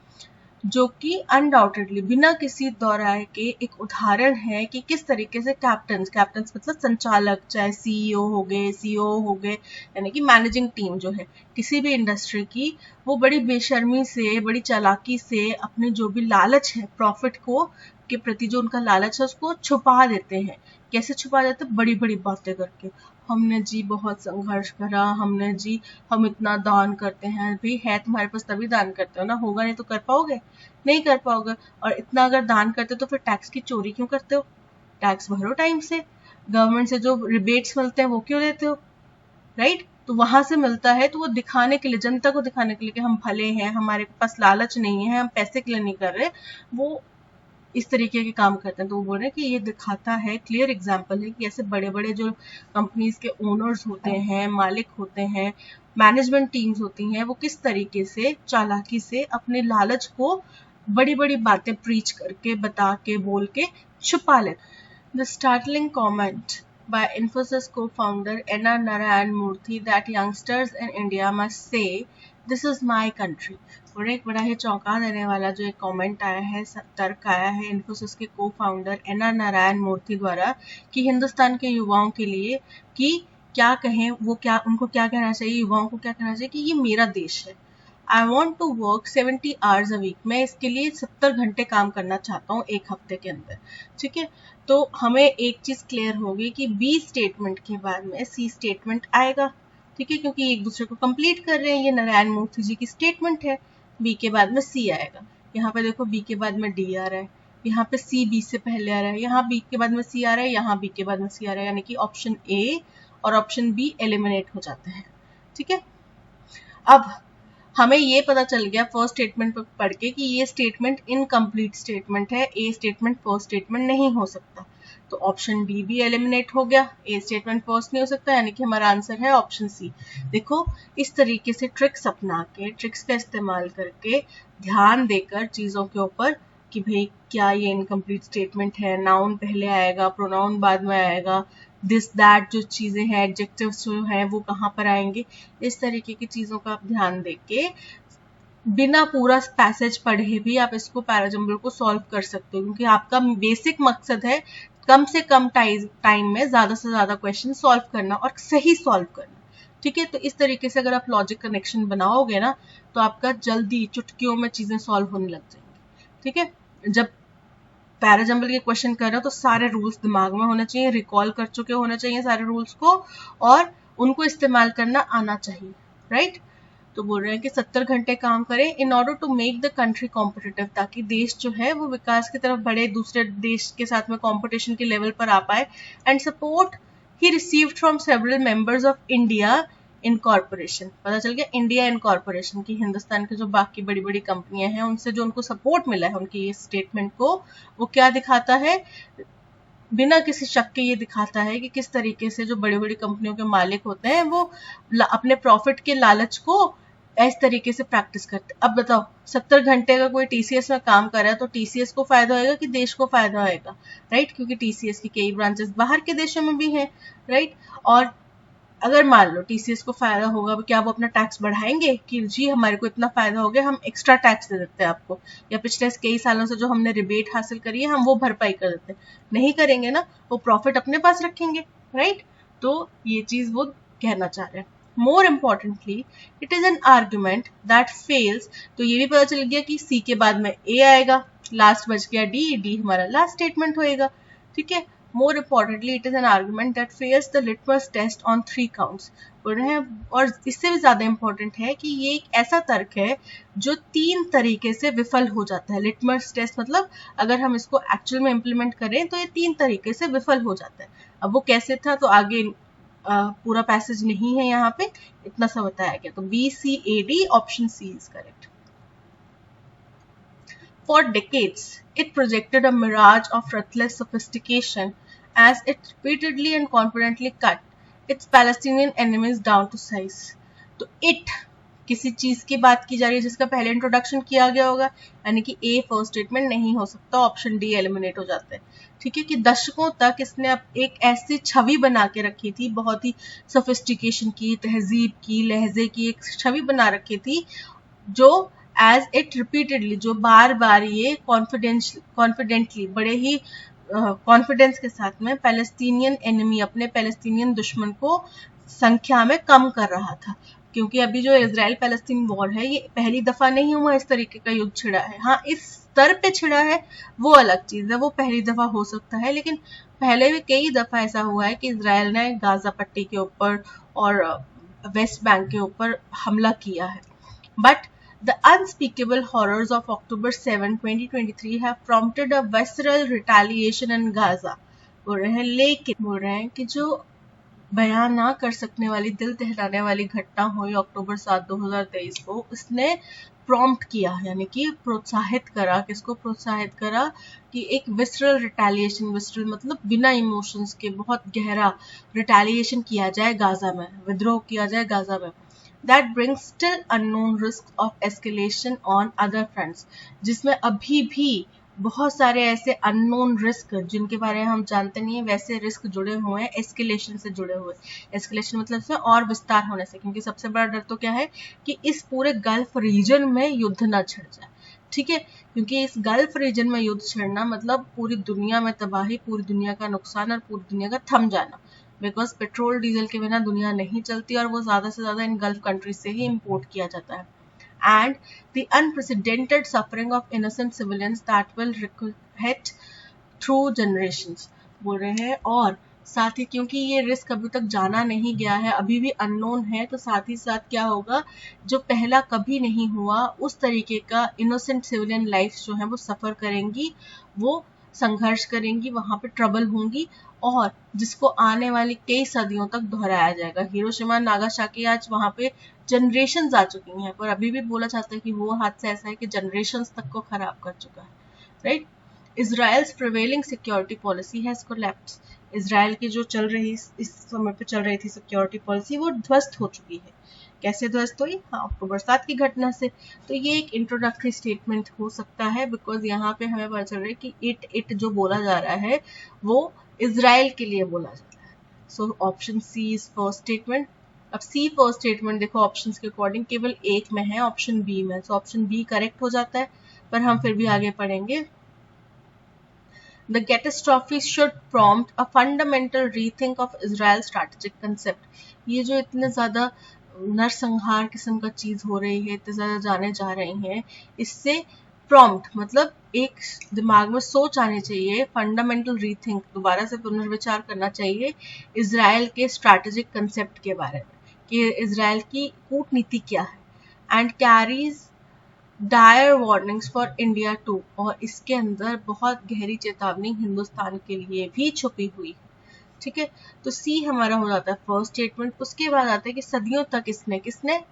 जो कि अनडाउटेडली बिना किसी दोहराए के एक उदाहरण है कि किस तरीके से कैप्टन्स मतलब संचालक, चाहे सीईओ हो गए, यानी कि मैनेजिंग टीम जो है किसी भी इंडस्ट्री की, वो बड़ी बेशर्मी से, बड़ी चालाकी से अपने जो भी लालच है प्रॉफिट को के प्रति, जो उनका लालच है उसको छुपा देते हैं. कैसे छुपा देते हैं, बड़ी बड़ी बातें करके. हमने जी बहुत संघर्ष करा, हम इतना दान करते हैं. भाई है तुम्हारे पास तभी दान करते हो ना, होगा नहीं तो कर पाओगे, नहीं कर पाओगे. और इतना अगर दान करते हो तो फिर टैक्स की चोरी क्यों करते हो, टैक्स भरो टाइम से. गवर्नमेंट से जो रिबेट्स मिलते हैं वो क्यों देते हो, राइट. तो वहां से मिलता है, तो वो दिखाने के लिए, जनता को दिखाने के लिए कि हम भले हैं, हमारे पास लालच नहीं है, हम पैसे के लिए नहीं कर रहे, वो इस तरीके के काम करते हैं. तो वो बोल रहे हैं कि ये दिखाता है, क्लियर एग्जांपल है कि ऐसे बड़े बड़े जो कंपनीज के ओनर्स होते हैं, मालिक होते हैं, मैनेजमेंट टीम्स होती हैं, वो किस तरीके से चालाकी से अपने लालच को बड़ी बड़ी बातें प्रीच करके, बता के, बोल के छुपा लेते. The startling comment by Infosys co-founder N.R. Narayan Murthy that youngsters in India must say, "This is my country." और एक बड़ा ही चौंका देने वाला जो एक कमेंट आया है, तर्क आया है इन्फोसिस के को-फाउंडर N.R. नारायण मूर्ति द्वारा कि हिंदुस्तान के युवाओं के लिए कि क्या कहें, उनको क्या कहना चाहिए, युवाओं को क्या कहना चाहिए कि ये मेरा देश है. I want to work 70 hours a week. मैं इसके लिए 70 घंटे काम करना चाहता हूँ एक हफ्ते के अंदर. ठीक है, तो हमें एक चीज क्लियर होगी कि बी स्टेटमेंट के बाद में सी स्टेटमेंट आएगा. ठीक है, क्योंकि एक दूसरे को कंप्लीट कर रहे हैं. ये नारायण मूर्ति जी की स्टेटमेंट है. बी के बाद में सी आएगा. यहाँ पे देखो बी के बाद में डी आ रहा है, यहाँ पे सी बी से पहले आ रहा है, यहाँ बी के बाद में सी आ रहा है, यहाँ बी के बाद में सी आ रहा है, यानी कि ऑप्शन ए और ऑप्शन बी एलिमिनेट हो जाते हैं. ठीक है, अब हमें ये पता चल गया फर्स्ट स्टेटमेंट पर पढ़ के कि ये स्टेटमेंट इनकम्प्लीट स्टेटमेंट है. ए स्टेटमेंट फर्स्ट स्टेटमेंट नहीं हो सकता, तो ऑप्शन डी भी एलिमिनेट हो गया. ए स्टेटमेंट फर्स्ट नहीं हो सकता, यानी कि हमारा आंसर है ऑप्शन सी. देखो इस तरीके से ट्रिक्स अपना के, ट्रिक्स का इस्तेमाल करके, ध्यान देकर चीजों के ऊपर कि भाई क्या ये इनकम्प्लीट स्टेटमेंट है, नाउन पहले आएगा, प्रोनाउन बाद में आएगा, दिस दैट जो चीजें हैं, एडजेक्टिव्स जो हैं वो कहाँ पर आएंगे, इस तरीके की चीजों का आप ध्यान देके बिना पूरा पैसेज पढ़े भी आप इसको पैराजंबल को सॉल्व कर सकते हो, क्योंकि आपका बेसिक मकसद है कम से कम टाइम में ज्यादा से ज्यादा क्वेश्चन सॉल्व करना और सही सॉल्व करना. ठीक है, तो इस तरीके से अगर आप लॉजिक कनेक्शन बनाओगे ना, तो आपका जल्दी चुटकियों में चीजें सॉल्व होने लग जाएंगी. ठीक है, जब पैराजंबल के क्वेश्चन कर रहे हो तो सारे रूल्स दिमाग में होने चाहिए, रिकॉल कर चुके होने चाहिए सारे रूल्स को, और उनको इस्तेमाल करना आना चाहिए. राइट, तो बोल रहे हैं कि 70 घंटे काम करें in order to make the country competitive, ताकि देश जो है वो विकास की तरफ बढ़े, दूसरे देश के साथ में कॉम्पिटिशन के लेवल पर आ पाए. And support he received from several members of India incorporation. पता चल गया इंडिया इनकॉर्पोरेशन की, हिंदुस्तान की जो बाकी बड़ी बड़ी कंपनियां हैं उनसे जो उनको सपोर्ट मिला है उनकी इस स्टेटमेंट को, वो क्या दिखाता है, बिना किसी शक के ये दिखाता है कि किस तरीके से जो बड़ी बड़ी कंपनियों के मालिक होते हैं वो अपने प्रॉफिट के लालच को इस तरीके से प्रैक्टिस करते। अब बताओ 70 घंटे का कोई टीसीएस में काम कर रहा है तो टीसीएस को फायदा होएगा कि देश को फायदा होएगा, राइट, क्योंकि टीसीएस की कई ब्रांचेस बाहर के देशों में भी हैं, राइट। और अगर मान लो टीसीएस को फायदा होगा, क्या वो अपना टैक्स बढ़ाएंगे कि जी हमारे को इतना फायदा हो गया हम एक्स्ट्रा टैक्स दे देते हैं आपको, या पिछले कई सालों से जो हमने रिबेट हासिल करी है हम वो भरपाई कर देते हैं? नहीं करेंगे ना, वो प्रॉफिट अपने पास रखेंगे, राइट। तो ये चीज वो कहना चाह रहे हैं। More importantly it is an argument that fails, तो ये भी पता चल गया कि सी के बाद में ए आएगा, लास्ट बच गया डी, डी हमारा लास्ट स्टेटमेंट होएगा, ठीक है। More importantly, it is an argument that fails the litmus test on 3 counts. बोल रहे हैं, और इससे भी ज्यादा इंपॉर्टेंट है कि ये एक ऐसा तर्क है जो 3 तरीके से विफल हो जाता है। लिटमस टेस्ट मतलब अगर हम इसको एक्चुअल में इम्प्लीमेंट करें तो ये 3 तरीके से विफल हो जाता है। अब वो कैसे था तो आगे पूरा पैसेज नहीं है यहाँ पे, इतना सा बताया गया। तो BCAD option C is correct. For decades, it projected a mirage of ruthless sophistication as it repeatedly and confidently cut its Palestinian enemies down to size. तो it किसी चीज की बात की जा रही है जिसका पहले इंट्रोडक्शन किया गया होगा, यानी कि ए फर्स्ट स्टेटमेंट नहीं हो सकता, ऑप्शन डी एलिमिनेट हो जाता है, ठीक है। कि दशकों तक इसने अब एक ऐसी छवि बना के रखी थी, बहुत ही सोफिस्टिकेशन की, तहजीब की, लहजे की एक छवि बना रखी थी, जो एज इट रिपीटेडली, जो बार बार ये कॉन्फिडेंटली बड़े ही कॉन्फिडेंस के साथ में पैलेस्टीनियन एनिमी, अपने पैलेस्टीनियन दुश्मन को संख्या में कम कर रहा था। क्योंकि अभी जो इजराइल पैलेस्टीन वॉर है ये पहली दफा नहीं हुआ इस तरीके का युद्ध छिड़ा है। हाँ, इस स्तर पे छिड़ा है वो अलग चीज है, वो पहली दफा हो सकता है, लेकिन पहले भी कई दफा ऐसा हुआ है कि इजराइल ने गाजा पट्टी के ऊपर और वेस्ट बैंक के ऊपर हमला किया है। But The unspeakable horrors of October 7, 2023 have prompted a visceral retaliation in Gaza. बोल रहे हैं, लेकिन बोल रहे हैं कि जो बयान ना कर सकने वाली, दिल दहलाने वाली घटना हुई अक्टूबर 7, 2023 को, उसने प्रॉम्प्ट किया, यानी कि प्रोत्साहित करा, किसको प्रोत्साहित करा कि एक विसरल रिटेलिएशन, विसरल मतलब बिना इमोशंस के बहुत गहरा रिटेलिएशन किया जाए गाजा में, विद्रोह किया जाए गाजा में। That brings still unknown risks of escalation on other fronts, जिसमें अभी भी बहुत सारे ऐसे अननोन रिस्क जिनके बारे में हम जानते नहीं है, वैसे रिस्क जुड़े हुए हैं एस्केलेशन से जुड़े हुए। एस्केलेशन मतलब से और विस्तार होने से, क्योंकि सबसे बड़ा डर तो क्या है कि इस पूरे गल्फ रीजन में युद्ध ना छिड़ जाए, ठीक है। क्योंकि इस गल्फ रीजन में युद्ध छिड़ना मतलब पूरी दुनिया में तबाही, पूरी दुनिया का नुकसान और पूरी दुनिया का थम जाना, बिकॉज पेट्रोल डीजल के बिना दुनिया नहीं चलती और वो ज्यादा से ज्यादा इन गल्फ कंट्रीज से ही इंपोर्ट किया जाता है। And the unprecedented suffering of innocent civilians that will hit through generations, बोल रहे हैं। और साथ ही क्योंकि ये रिस्क अभी तक जाना नहीं गया है, अभी भी अननोन है, तो साथ ही साथ क्या होगा, जो पहला कभी नहीं हुआ उस तरीके का इनोसेंट सिविलियन लाइफ जो है वो सफर करेंगी, वो संघर्ष करेंगी, वहां पे ट्रबल होंगी, और जिसको आने वाली कई सदियों तक दोहराया जाएगा। हिरोशिमा नागासाकी आज वहां पे जनरेशंस आ चुकी हैं, पर अभी भी बोला जाता है कि वो हादसा ऐसा है कि जनरेशंस तक को खराब कर चुका है, right. Israel's prevailing security policy has collapsed. Israel की जो चल रही, इस समय पे चल रही थी सिक्योरिटी पॉलिसी, वो ध्वस्त हो चुकी है। कैसे ध्वस्त हुई? हाँ, अक्टूबर 7 की घटना से। तो ये एक इंट्रोडक्टरी स्टेटमेंट हो सकता है, बिकॉज यहाँ पे हमें पता चल रहा है कि इट जो बोला जा रहा है वो इजराइल के लिए बोला जा रहा है। So option C is first statement. अब सी फर्स्ट स्टेटमेंट देखो ऑप्शंस के अकॉर्डिंग केवल एक में है, ऑप्शन बी में, सो ऑप्शन बी करेक्ट हो जाता है, पर हम फिर भी आगे पढ़ेंगे। The catastrophe should prompt a fundamental rethink of Israel's strategic concept. ये जो इतने ज्यादा नरसंहार किस्म का चीज हो रही है, इतने ज्यादा जाने जा रहे हैं, इससे प्रॉम्प्ट मतलब एक दिमाग में सोच आनी चाहिए, फंडामेंटल रीथिंक, दोबारा से पुनर्विचार करना चाहिए इजराइल के स्ट्रैटेजिक कंसेप्ट के बारे में कि इजराइल की कूटनीति क्या है, and carries dire warnings for India too, और इसके अंदर बहुत गहरी चेतावनी हिंदुस्तान के लिए भी छुपी हुई है, ठीक है, तो सी हमारा हो जाता है फर्स्ट स्टेटमेंट। उसके बाद आता है कि सदियों तक किसने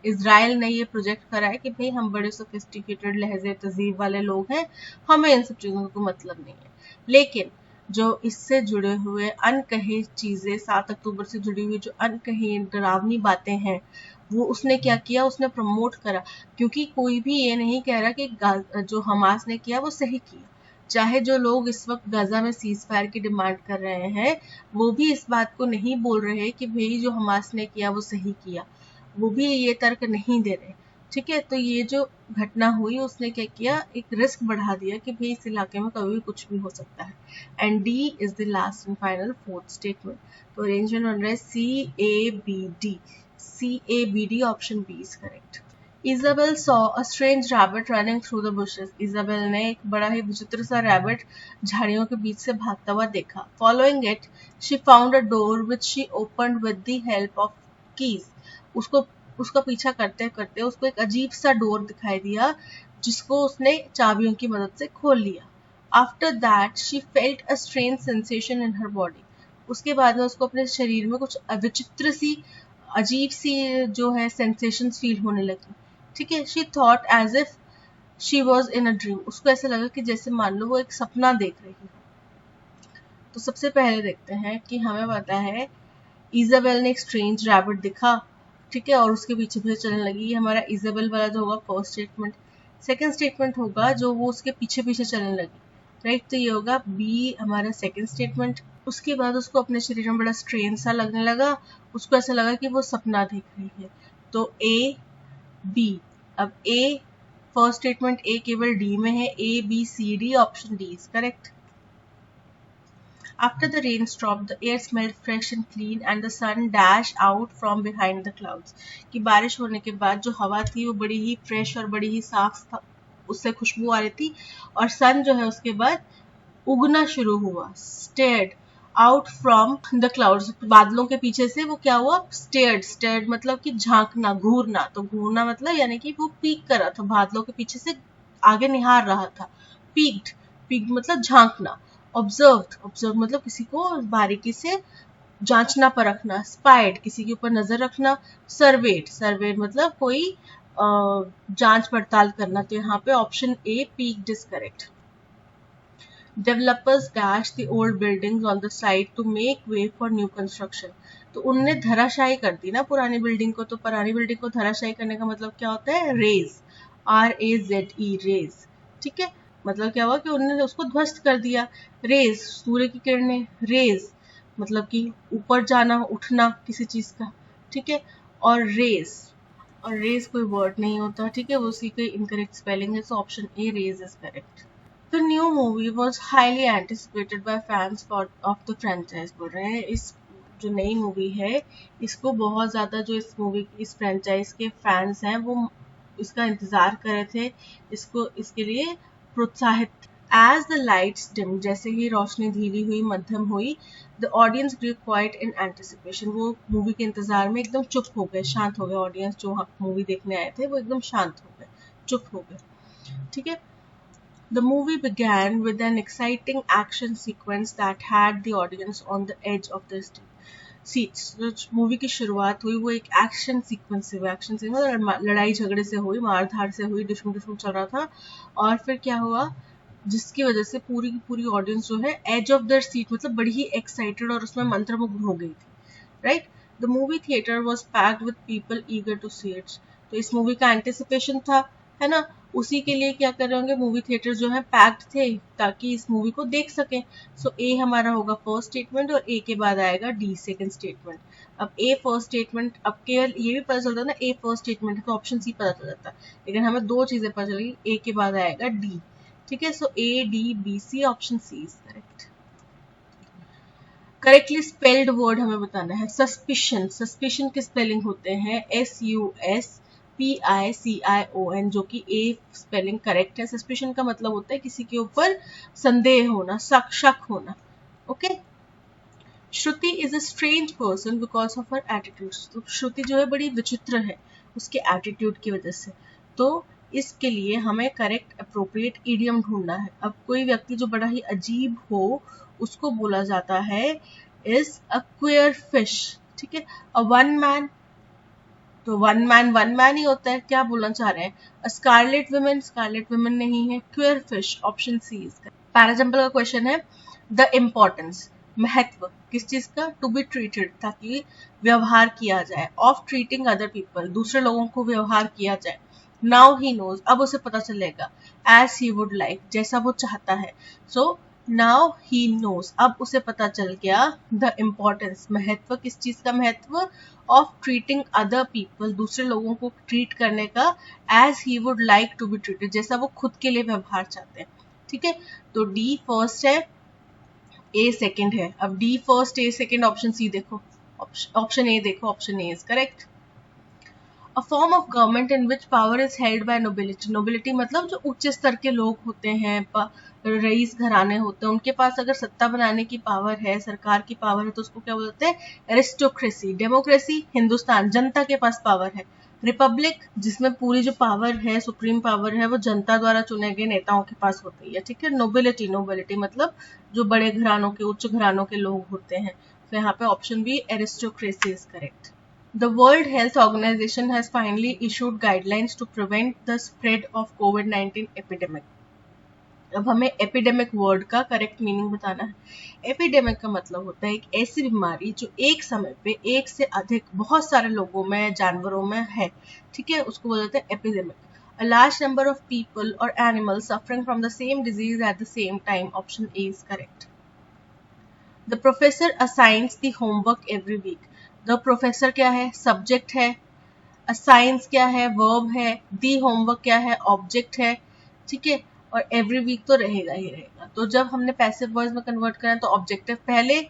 इजराइल ने ये प्रोजेक्ट करा है कि भाई हम बड़े सोफिस्टिकेटेड लहजे तहजीब वाले लोग हैं, हमें इन सब चीजों को मतलब नहीं है। लेकिन जो इससे जुड़े हुए अनकही चीजें, 7 अक्टूबर से जुड़ी हुई जो अनकही डरावनी बातें हैं, वो उसने क्या किया, उसने प्रमोट करा। क्योंकि कोई भी ये नहीं कह रहा कि जो हमास ने किया वो सही किया। चाहे जो लोग इस वक्त गाजा में सीज फायर की डिमांड कर रहे हैं, वो भी इस बात को नहीं बोल रहे कि भाई जो हमास ने किया वो सही किया, वो भी ये तर्क नहीं दे रहे। ठीक है, तो ये जो घटना हुई उसने क्या किया, एक रिस्क बढ़ा दिया कि भाई इस इलाके में कभी भी कुछ भी हो सकता है। And D is the last and final fourth statement. तो अरेंजमेंट बन रहा है CABD। CABD option B is correct. Isabel saw a strange rabbit running through the bushes. Isabel ने एक बड़ा ही विचित्र सा रैबिट झाड़ियों के बीच से भागता हुआ देखा। Following it, she found a door which she opened with the help of keys. उसका पीछा करते करते उसको एक अजीब सा डोर दिखाई दिया, जिसको उसने चाबियों की मदद से खोल लिया। After that, she felt a strange sensation in her body. उसके बाद में उसको अपने शरीर में कुछ विचित्र सी, अजीब सी जो है सेंसेशंस फील होने लगी। ठीक है, she thought as if she was in a dream. उसको ऐसा लगा कि जैसे मान लो वो एक सपना देख रही है। तो सबसे पहले देखते हैं कि हमें पता है इजाबेल ने एक स्ट्रेंज रैबिट दिखा, ठीक है, और उसके पीछे पीछे चलने लगी। ये हमारा इजाबेल वाला जो होगा फर्स्ट स्टेटमेंट। सेकंड स्टेटमेंट होगा जो वो उसके पीछे पीछे चलने लगी, राइट, तो ये होगा बी हमारा सेकंड स्टेटमेंट। उसके बाद उसको अपने शरीर में बड़ा स्ट्रेन सा लगने लगा, उसको ऐसा लगा कि वो सपना देख रही है। तो ए बी। अब ए फर्स्ट स्टेटमेंट ए केवल डी में है, ABCD option D is correct. After the rain stopped, the air smelled fresh and clean and the sun dashed out from behind the clouds. कि बारिश होने के बाद जो हवा थी वो बड़ी ही फ्रेश और बड़ी ही साफ था, उससे खुशबू आ रही थी, और सन जो है उसके बाद उगना शुरू हुआ। Stared out from the clouds, बादलों के पीछे से वो क्या हुआ, stared मतलब कि झांकना, घूरना। तो घूरना मतलब यानी कि वो पीक कर रहा था, बादलों के पीछे से आगे निहार रहा था। पीक्ड मतलब झांकना। ऑब्जर्व मतलब किसी को बारीकी से जांचना परखना। स्पाइड किसी के ऊपर नजर रखना। सर्वेड मतलब कोई जांच पड़ताल करना। तो यहाँ पे option A peaked is correct. Developers dashed the old buildings on the site to make way for new construction. तो उनने धराशायी कर दी ना पुरानी बिल्डिंग को। तो पुरानी बिल्डिंग को धराशायी करने का मतलब क्या होता है, रेज, RAZE, रेज। ठीक है, मतलब क्या हुआ कि उन्होंने उसको ध्वस्त कर दिया। रेज सूर्य की किरणें, रेज मतलब कि ऊपर जाना, उठना किसी चीज का, ठीक है, और रेज कोई वर्ड नहीं होता, ठीक है, वो उसी की इनकरेक्ट स्पेलिंग है। So option A raise is correct. The new movie was highly anticipated by fans of the franchise. बोल रहे हैं इस जो नई मूवी है इसको बहुत ज्यादा जो इस मूवी इस फ्रेंचाइज के फैंस हैं वो इसका इंतजार कर रहे थे, इसको इसके लिए प्रोत्साहित। As the lights dimmed, जैसे ही रोशनी धीमी हुई, मध्यम हुई, the audience grew quiet in anticipation. वो मूवी के इंतजार में एकदम चुप हो गए, शांत हो गए। ऑडियंस जो मूवी देखने आए थे वो एकदम शांत हो गए, चुप हो गए, ठीक है। The movie began with an exciting action sequence that had the audience on the edge of their seats. जो मूवी की शुरुआत हुई वो एक एक्शन सीक्वेंस से हुई। एक्शन सीक्वेंस मतलब लड़ाई झगड़े से हुई, मारधाड़ से हुई, दुश्मन चल रहा था। और फिर क्या हुआ, जिसकी वजह से पूरी की पूरी ऑडियंस जो है एज ऑफ देयर सीट मतलब बड़ी ही एक्साइटेड और उसमें मंत्रमुग्ध हो गई थी, right. The movie theatre was packed with people eager to see it. तो इस मूवी का एंटिसिपेशन था, है ना, उसी के लिए क्या कर रहे होंगे, मूवी थिएटर जो है पैक्ड थे ताकि इस मूवी को देख सकें। सो ए हमारा होगा फर्स्ट स्टेटमेंट और ए के बाद आएगा डी सेकंड स्टेटमेंट। अब ए फर्स्ट स्टेटमेंट, अब केवल ये भी पता चलता है ना ए फर्स्ट स्टेटमेंट है तो ऑप्शन सी पता चल जाता, लेकिन हमें दो चीजें पता चली, ए के बाद आएगा डी, ठीक है। So ADBC option C is correct. Correctly spelled word हमें बताना है सस्पिशन के स्पेलिंग होते हैं SUSPICION, जो कि ए स्पेलिंग करेक्ट है। सस्पिशन का मतलब होता है किसी के ऊपर संदेह होना, शक होना, okay. Shruti is a strange person because of her attitude. तो श्रुति जो है बड़ी विचित्र है उसके एटीट्यूड की वजह से। तो इसके लिए हमें करेक्ट अप्रोप्रिएट इडियम ढूंढना है। अब कोई व्यक्ति जो बड़ा ही अजीब हो उसको बोला जाता है इज अ क्वेयर फिश, ठीक है। अ वन मैन, तो वन मैन ही होता है, क्या बोलना चाह रहे हैं? अ स्कारलेट वुमेन नहीं है, क्वेयर फिश ऑप्शन सी इसका। पैराजम्पल का क्वेश्चन है द इम्पोर्टेंस, महत्व किस चीज का? टू बी ट्रीटेड, ताकि व्यवहार किया जाए, ऑफ ट्रीटिंग अदर पीपल, दूसरे लोगों को व्यवहार किया जाए। नाउ ही नोज, अब उसे पता चलेगा, एज ही वुड लाइक, जैसा वो चाहता है। सो नाउ ही नोज, अब उसे पता चल गया, द इम्पोर्टेंस, महत्व, किस चीज का महत्व? ऑफ ट्रीटिंग अदर पीपल, दूसरे लोगों को ट्रीट करने का, as he would like to be treated, जैसा वो खुद के लिए व्यवहार चाहते हैं, ठीक है। तो डी फर्स्ट है, ए सेकंड है। अब डी फर्स्ट, ए सेकंड, ऑप्शन सी देखो, ऑप्शन ए देखो, option A is correct. A form of government in which power is held by nobility, nobility मतलब जो उच्च स्तर के लोग होते हैं, रईस घराने होते हैं, उनके पास अगर सत्ता बनाने की पावर है, सरकार की पावर है, तो उसको क्या बोलते हैं? एरिस्टोक्रेसी। डेमोक्रेसी, हिंदुस्तान, जनता के पास पावर है। रिपब्लिक, जिसमें पूरी जो पावर है, सुप्रीम पावर है, वो जनता द्वारा चुने गए नेताओं के पास होती है, ठीक है। नोबिलिटी, नोबिलिटी मतलब जो बड़े घरानों के, उच्च घरानों के लोग होते हैं। तो यहाँ पे option B aristocracy is correct. The World Health Organization has finally issued guidelines to prevent the spread of COVID-19 epidemic. अब हमें एपिडेमिक वर्ड का करेक्ट मीनिंग बताना है। एपिडेमिक का मतलब होता है एक ऐसी बीमारी जो एक समय पे एक से अधिक बहुत सारे लोगों में, जानवरों में है, ठीक है, उसको बोलते हैं epidemic. A large number of people or animals suffering from the same disease at the same time. Option A is correct. The professor assigns the homework every week. The professor क्या है? सब्जेक्ट है। assigns क्या है? Verb है। the homework क्या है? Object है, ठीक है। और एवरी वीक तो रहेगा ही रहेगा। तो जब हमने पैसिव वॉइस में कन्वर्ट करना तो ऑब्जेक्टिव पहले,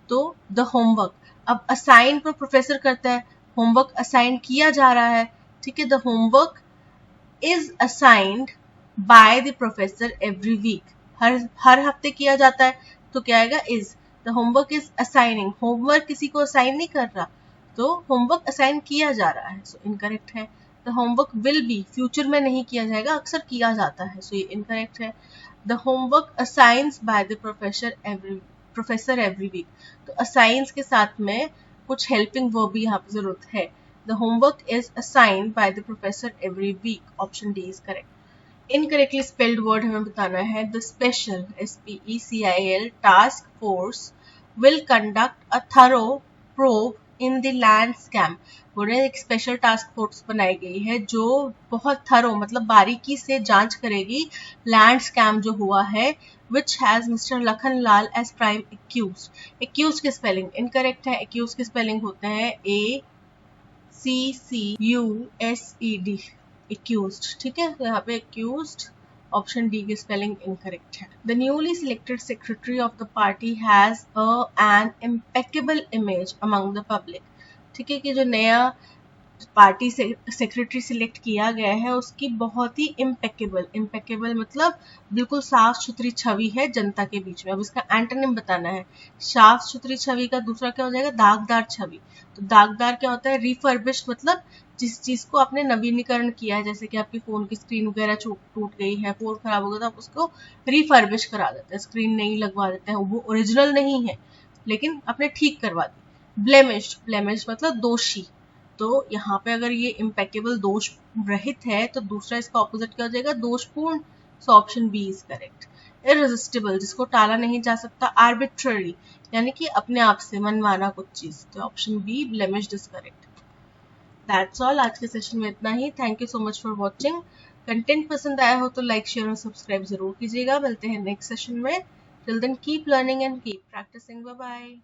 तो द होमवर्क। अब असाइन पर प्रोफेसर करता है, होमवर्क असाइन किया जा रहा है, ठीक है। The homework is assigned by the professor every week, हर हफ्ते किया जाता है, तो क्या आएगा? Is. The homework is assigning, homework किसी को असाइन नहीं कर रहा, तो होमवर्क असाइन किया जा रहा है, सो इनकरेक्ट है। The homework will be, future में नहीं किया जाएगा, अक्सर किया जाता है, सो ये इनकरेक्ट है। The homework assigns by the professor every week, तो असाइंस के साथ में कुछ हेल्पिंग वर्ब भी यहाँ पे जरूरत है। The homework is assigned by the professor every week, option D is correct. Incorrectly spelled word हमें बताना है the special, SPECIL task force will conduct a thorough probe in the land scam. बोले एक स्पेशल टास्क फोर्स बनाई गई है जो बहुत थरो मतलब बारीकी से जांच करेगी लैंड स्कैम जो हुआ है, which has mister Lakhan Lal as prime accused. Accused की स्पेलिंग इनकरेक्ट है, एक्यूज की स्पेलिंग होते हैं ACCUSED, एक्यूज्ड, ठीक है। तो यहाँ पे एक्यूज्ड, ऑप्शन डी की स्पेलिंग इनकरेक्ट है। The newly selected secretary of the party has an impeccable image among the public, ठीक है, कि जो नया पार्टी से सेक्रेटरी सिलेक्ट किया गया है उसकी बहुत ही इम्पेकेबल मतलब बिल्कुल साफ सुथरी छवि है जनता के बीच में। अब इसका एंटोनिम बताना है। साफ सुथरी छवि का दूसरा क्या हो जाएगा? दागदार छवि। तो दागदार क्या होता है? रिफर्बिश्ड, मतलब जिस चीज को आपने नवीनीकरण किया है, जैसे कि आपकी फोन की स्क्रीन वगैरह टूट गई है, फोन खराब हो गया, तो आप उसको रिफर्बिश करा देते हैं, स्क्रीन नई लगवा देते हैं, वो ओरिजिनल नहीं है लेकिन आपने ठीक करवा दी। ब्लेमिश्ड मतलब दोषी। तो यहाँ पे अगर ये इम्पेकेबल दोष रहित है तो दूसरा इसका ऑपोजिट क्या हो जाएगा? दोषपूर्ण। So option B is correct. Irresistible, जिसको टाला नहीं जा सकता। आर्बिट्ररी, यानी कि अपने आप से मनमाना कुछ चीज, तो option B blemished is correct. That's all, आज के सेशन में इतना ही। Thank you so much for watching. Content पसंद आया हो तो लाइक, शेयर और सब्सक्राइब जरूर कीजिएगा। मिलते हैं नेक्स्ट सेशन में। Till then keep learning and keep practising. Bye bye.